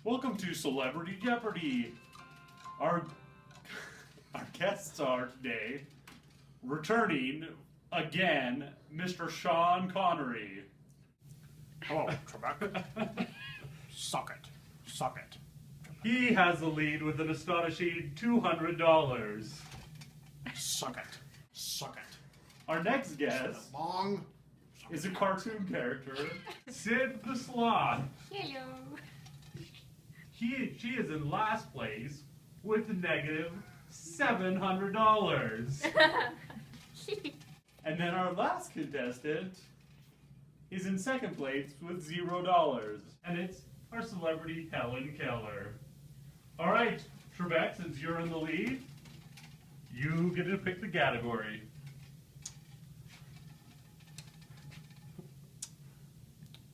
Welcome to Celebrity Jeopardy! Our guests are today, returning again, Mr. Sean Connery. Hello, Trebek. Suck it. Suck it. He has the lead with an astonishing $200. Suck it. Suck it. Our next guest Long. is a cartoon character, Sid the Sloth. Hello. She is in last place with negative $700. And then our last contestant is in second place with $0. And it's our celebrity Helen Keller. All right, Trebek, since you're in the lead, you get to pick the category.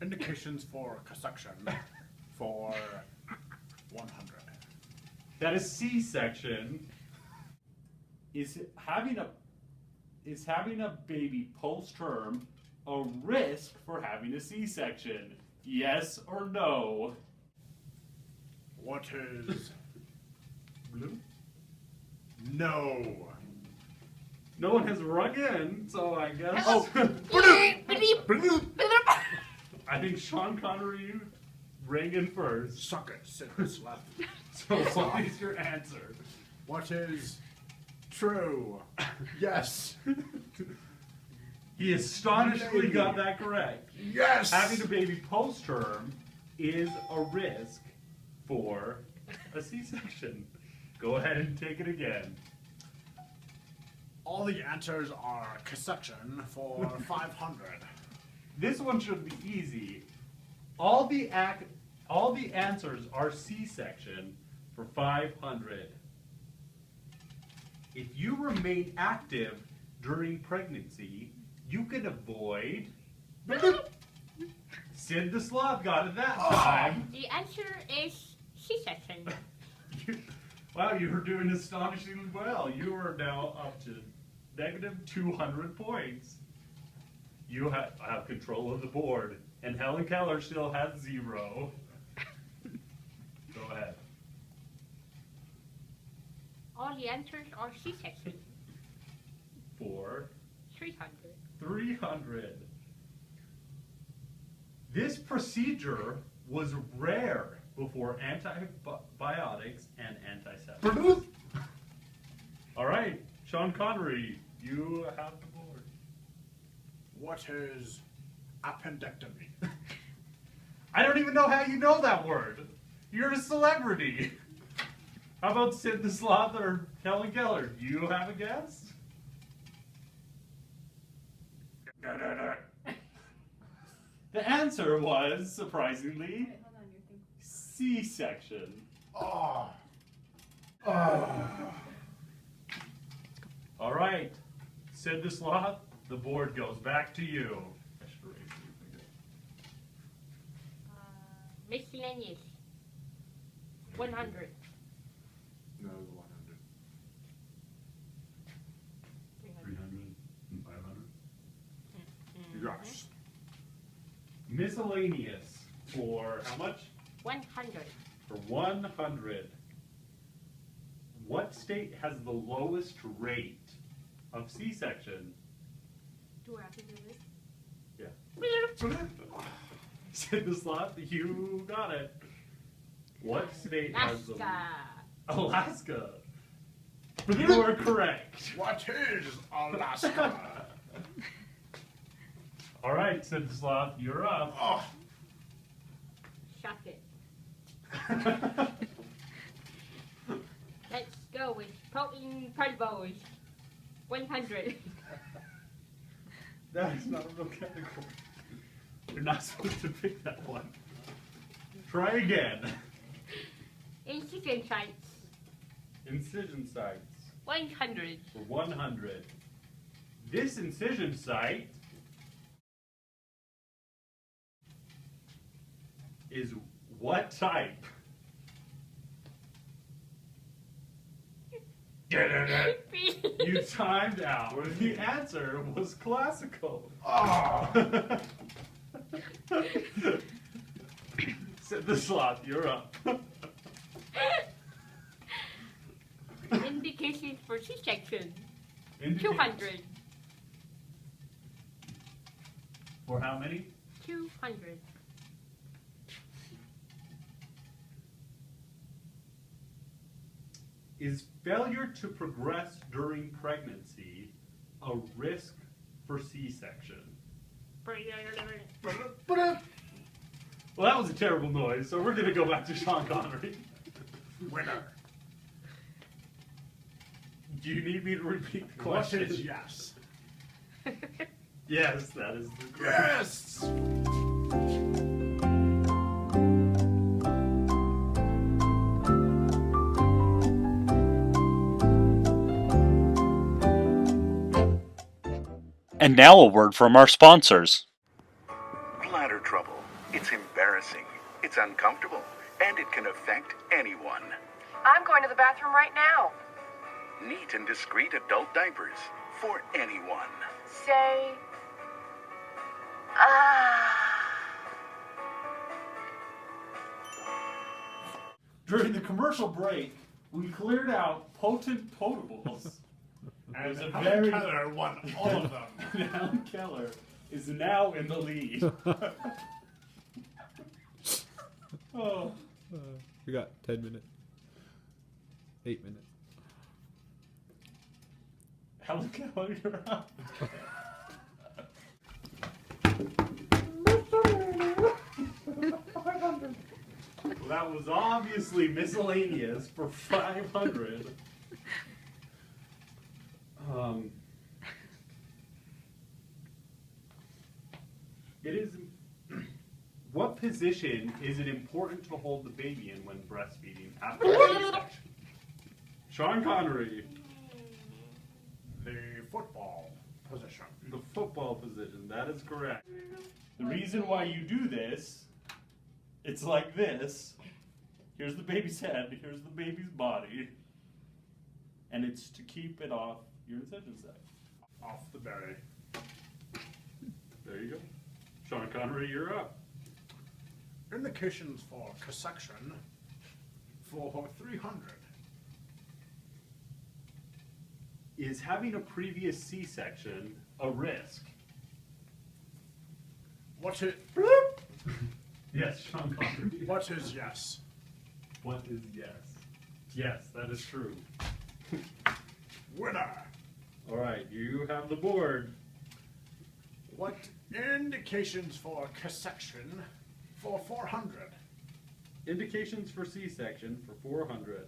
Indications for consumption for 100. That is C-section. Is having a baby post-term a risk for having a C-section? Yes or no? What is Blue? no? No one has rung in, so I guess. Oh. I think Sean Connery rang in first. Suck it. Sit this left. So what is your answer? What is true? Yes. He astonishingly got that correct. Yes. Having a baby post-term is a risk for a C-section. Go ahead and take it again. All the answers are consumption for 500. This one should be easy. All the answers are C-section for 500. If you remain active during pregnancy, you can avoid. Sid the Sloth got it that time. The answer is C-section. Wow, you were doing astonishingly well. You are now up to negative 200 points. You have control of the board, and Helen Keller still has 0. Go ahead. All the answers are C-section. For 300. 300. This procedure was rare before antibiotics and antiseptics. All right, Sean Connery, you have the board. What is appendectomy? I don't even know how you know that word. You're a celebrity. How about Sid the Sloth or Helen Keller? Do you have a guess? The answer was, surprisingly, C-section. Oh. All right, Sid the Sloth, the board goes back to you. Miscellaneous. 100. No, 100. 300 and 500. Yes. Miscellaneous for how much? 100. For 100. What state has the lowest rate of C-section? Do I have to do this? Yeah. Sid the Sloth, you got it. What state has the Alaska. Alaska. You are correct. What is Alaska? All right, Sid the Sloth, you're up. Oh. Shut it. Let's go with protein pulvers. 100. That is not a real category. You're not supposed to pick that one. Try again. Incision sites. Incision sites 100. for 100. This incision site is what type? You timed out. The answer was classical. Oh. Sid the Sloth, you're up. Indications for C-section. Indications. 200. For how many? 200. Is failure to progress during pregnancy a risk for C-section? Well, that was a terrible noise, so we're going to go back to Sean Connery. Winner. Do you need me to repeat the What question? is yes? Yes, that is the correct. Yes! And now a word from our sponsors. Bladder trouble. It's embarrassing. It's uncomfortable. And it can affect anyone. I'm going to the bathroom right now. Neat and discreet adult diapers for anyone. Say, During the commercial break, we cleared out potent potables. And a Helen very- Keller won all of them. Helen Keller is now in the lead. Oh. We got 10 minutes. 8 minutes. Helen Keller, you're up. Well, that was obviously miscellaneous for 500. It is. What position is it important to hold the baby in when breastfeeding after C-section? Sean Connery. The football position. The football position, that is correct. The reason why you do this, it's like this. Here's the baby's head, here's the baby's body. And it's to keep it off your incision site. Off the berry. There you go. Sean Connery, you're up. Indications for cassection for 300. Is having a previous C-section a risk? What is, Yes, Sean Connery. what is yes? What is yes? Yes, that is true. Winner. All right, you have the board. What indications for cassection for 400? Indications for C-section for 400.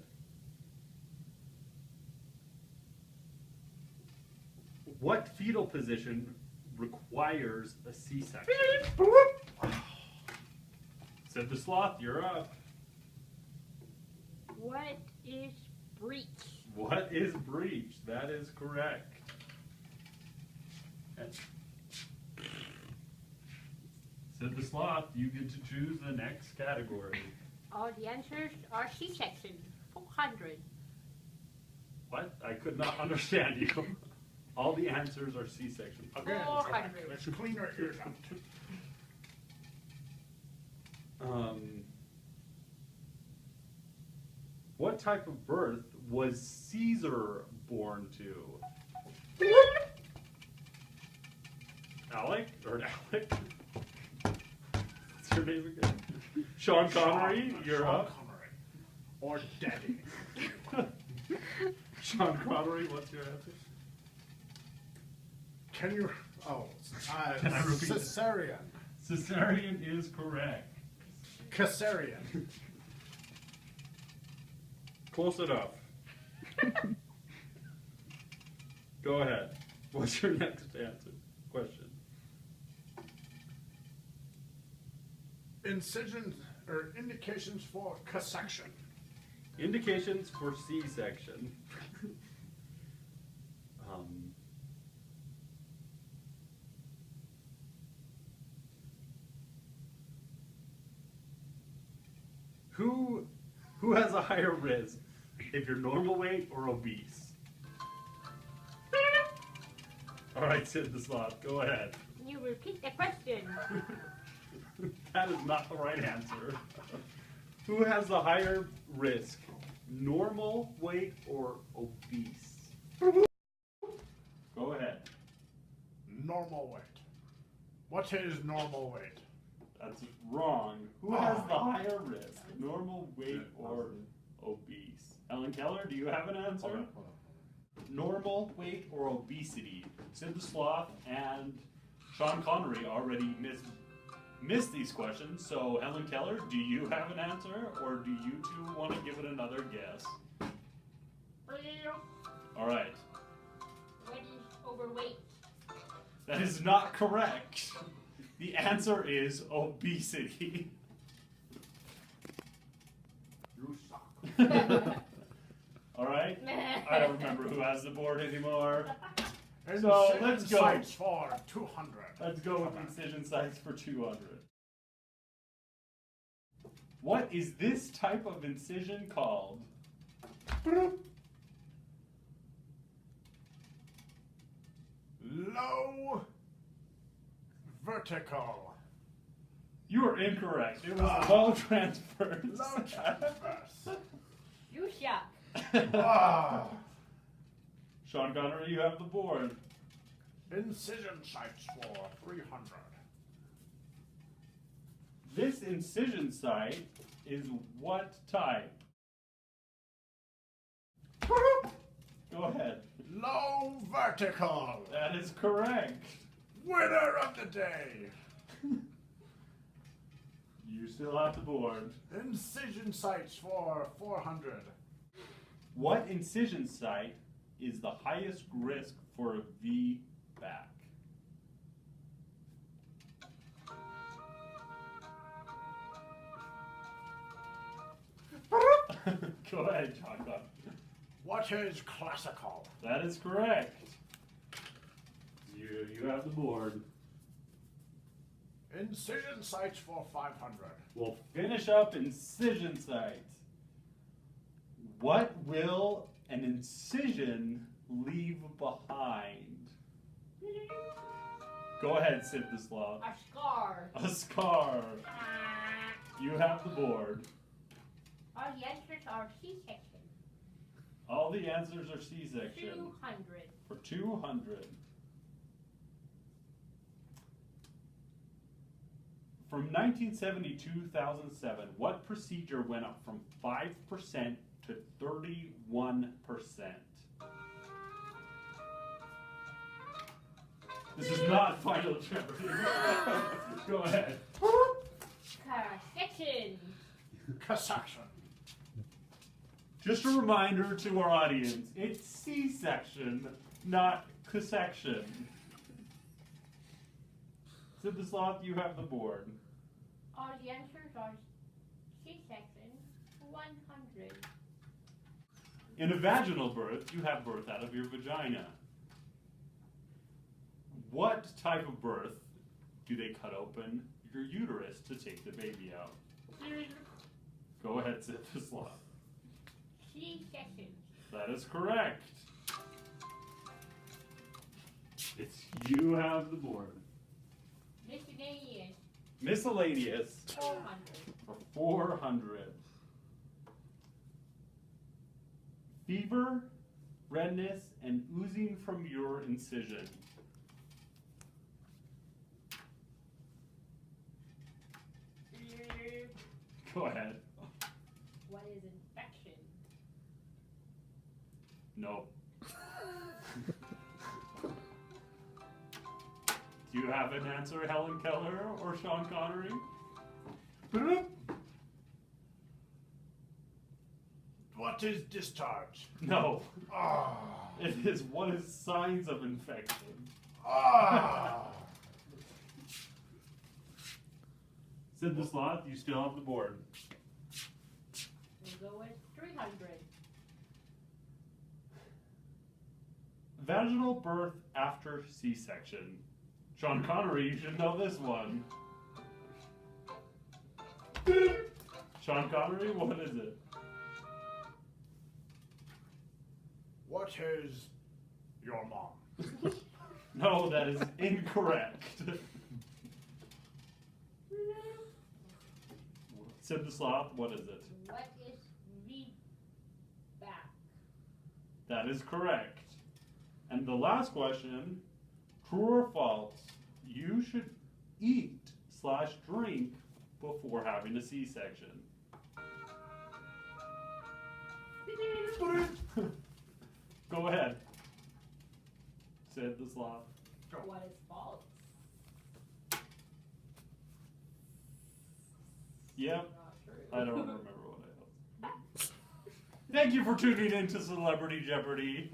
What fetal position requires a C-section? Said the Sloth, you're up. What is breech? What is breech? That is correct. Said the Sloth, you get to choose the next category. All the answers are C-section. 400. What? I could not understand you. All the answers are C-section. Again, 400. let's clean our ears out. What type of birth was Caesar born to? Alec? Or Alec? What's your name again? Sean Connery, you're Sean up. Connery. Or Daddy. Sean Connery, what's your answer? Can you? Oh, Can I repeat it? cesarean. Caesarean is correct. Caesarean. Close enough. Go ahead. What's your next answer? Question. Incisions or indications for cassection. Indications for C-section. Who has a higher risk, if you're normal weight or obese? All right, Sid the Sloth, go ahead. Can you repeat the question? That is not the right answer. Who has the higher risk? Normal weight or obese? Go ahead. Normal weight. What is normal weight? That's wrong. Who has the higher risk? Normal weight or obese? Helen Keller, do you have an answer? Hold on. Normal weight or obesity? Sid the Sloth and Sean Connery already missed these questions, so Helen Keller, do you have an answer, or do you two want to give it another guess? All right. What is overweight? That is not correct. The answer is obesity. You suck. All right? I don't remember who has the board anymore. So, Incision let's go. sites for 200. Let's go with incision sites for 200. What is this type of incision called? Low vertical. You are incorrect. It was low transverse. Low transverse. You suck. Ah. Sean Connery, you have the board. Incision sites for 300. This incision site is what type? Go ahead. Low vertical. That is correct. Winner of the day. You still have the board. Incision sites for 400. What incision site is the highest risk for a V back? Go ahead, John. What is classical? That is correct. You have the board. Incision sites for 500. We'll finish up incision sites. What will an incision leave behind? Go ahead, Sid the Sloth. A scar. A scar. You have the board. All the answers are C-section. All the answers are C-section. 200. For 200. From 1970 to 2007, what procedure went up from 5% to 31%? This is not Final Jeopardy. Go ahead. Section. Cassaction. Just a reminder to our audience, it's C-section, not C-section. Sid the Sloth, you have the board. All the answers are C-section. 100. In a vaginal birth, you have birth out of your vagina. What type of birth do they cut open your uterus to take the baby out? Go ahead, Sid the Sloth. C-section. That is correct. You have the board. Miscellaneous. Miscellaneous 400. for 400. Fever, redness, and oozing from your incision. Go ahead. What is infection? No. Do you have an answer, Helen Keller or Sean Connery? What is discharge? No. Ah. It is what is signs of infection. Ah. Sid the Sloth, you still have the board. We'll go with 300. Vaginal birth after C-section. Sean Connery, you should know this one. Sean Connery, what is it? What is your mom? No, that is incorrect. Sid the Sloth, what is it? What is reback? That is correct. And the last question, true or false, you should eat/drink before having a C-section. Go ahead. Sid the Sloth. What is false? Yep. Not true. I don't remember what I was. Thank you for tuning in to Celebrity Jeopardy.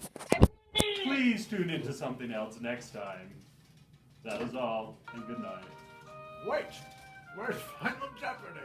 Please tune into something else next time. That is all, and good night. Wait! Where's Final Jeopardy?